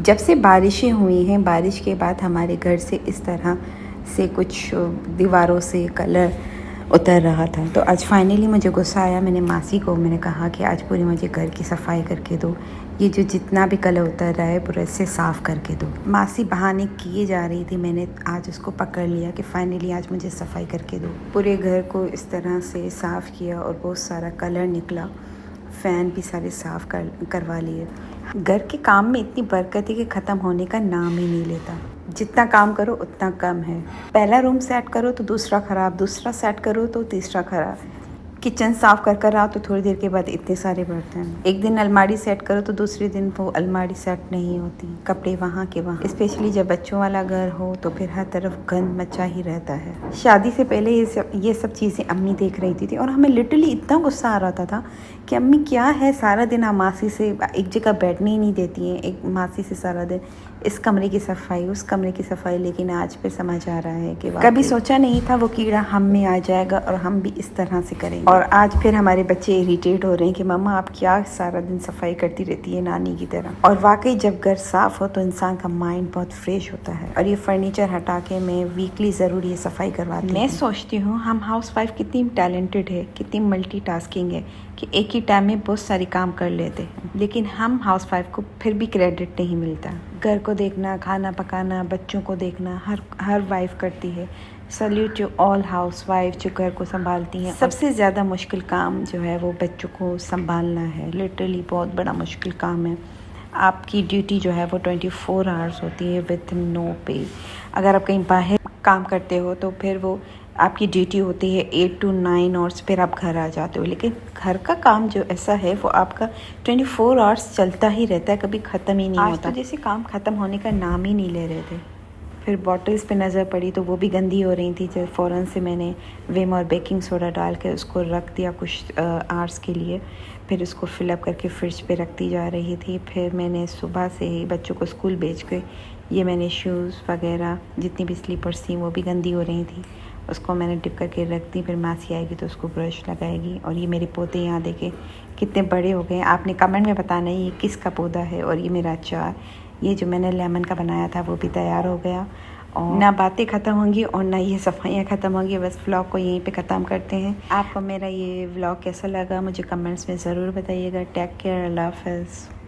जब से बारिशें हुई हैं, बारिश के बाद हमारे घर से इस तरह से कुछ दीवारों से कलर उतर रहा था। तो आज फाइनली मुझे गुस्सा आया। मैंने मासी को मैंने कहा कि आज पूरी मुझे घर की सफाई करके दो, ये जो जितना भी कलर उतर रहा है पूरा इससे साफ़ करके दो। मासी बहाने किए जा रही थी, मैंने आज उसको पकड़ लिया कि फाइनली आज मुझे सफाई करके दो। पूरे घर को इस तरह से साफ़ किया और बहुत सारा कलर निकला। फ़ैन भी सारे साफ़ करवा लिए। घर के काम में इतनी बरकत है कि ख़त्म होने का नाम ही नहीं लेता। जितना काम करो उतना कम है। पहला रूम सेट करो तो दूसरा ख़राब, दूसरा सेट करो तो तीसरा ख़राब। किचन साफ़ कर आओ तो थोड़ी देर के बाद इतने सारे बर्तन। एक दिन अलमारी सेट करो तो दूसरे दिन वो अलमारी सेट नहीं होती, कपड़े वहाँ के वहाँ। स्पेशली जब बच्चों वाला घर हो तो फिर हर तरफ गंद मचा ही रहता है। शादी से पहले ये सब चीज़ें अम्मी देख रही थी और हमें लिटरली इतना गुस्सा आ रहा था कि अम्मी क्या है, सारा दिन आप मासी से एक जगह बैठने ही नहीं देती हैं। एक मासी से सारा दिन इस कमरे की सफाई, उस कमरे की सफाई। लेकिन आज फिर समझ आ रहा है कि कभी सोचा नहीं था वो कीड़ा हम में आ जाएगा और हम भी इस तरह से करेंगे। और आज फिर हमारे बच्चे इरिटेट हो रहे हैं कि मम्मा आप क्या सारा दिन सफाई करती रहती है नानी की तरह। और वाकई जब घर साफ हो तो इंसान का माइंड बहुत फ्रेश होता है। और ये फर्नीचर हटा के मैं वीकली ज़रूर ये सफाई करवाती हूँ। मैं सोचती हूँ हम हाउसवाइफ कितनी टैलेंटेड है, कितनी मल्टीटास्किंग है कि एक ही टाइम में बहुत सारी काम कर लेते हैं। लेकिन हम हाउसवाइफ को फिर भी क्रेडिट नहीं मिलता। घर को देखना, खाना पकाना, बच्चों को देखना हर वाइफ करती है। सल्यूट टू ऑल हाउसवाइफ जो घर को संभालती हैं। सबसे ज़्यादा मुश्किल काम जो है वो बच्चों को संभालना है। लिटरली बहुत बड़ा मुश्किल काम है। आपकी ड्यूटी जो है वो 24 आवर्स होती है विथ नो पे। अगर आप कहीं बाहर काम करते हो तो फिर वो आपकी ड्यूटी होती है 8 to 9 आवर्स, फिर आप घर आ जाते हो। लेकिन घर का काम जो ऐसा है वो आपका 24 आवर्स चलता ही रहता है, कभी ख़त्म ही नहीं होता। तो जैसे काम ख़त्म होने का नाम ही नहीं ले रहे थे। फिर बॉटल्स पे नज़र पड़ी तो वो भी गंदी हो रही थी। जब फ़ौरन से मैंने विम और बेकिंग सोडा डाल के उसको रख दिया कुछ आवर्स के लिए। फिर उसको फिलअप करके फ्रिज पे रखती जा रही थी। फिर मैंने सुबह से ही बच्चों को स्कूल भेज के ये मैंने शूज़ वगैरह जितनी भी स्लीपर्स थी वो भी गंदी हो रही थी, उसको मैंने डिप करके रख दी। फिर मासी आएगी तो उसको ब्रश लगाएगी। और ये मेरे पौधे यहाँ देखे कितने बड़े हो गए। आपने कमेंट में बताना ये किसका पौधा है। और ये मेरा अचार, ये जो मैंने लेमन का बनाया था वो भी तैयार हो गया। और ना बातें ख़त्म होंगी और ना ये सफाइयाँ ख़त्म होंगी। बस व्लॉग को यहीं पे ख़त्म करते हैं। आपको मेरा ये व्लॉग कैसा लगा मुझे कमेंट्स में ज़रूर बताइएगा। टेक केयर, अल्लाह हाफ़िज़।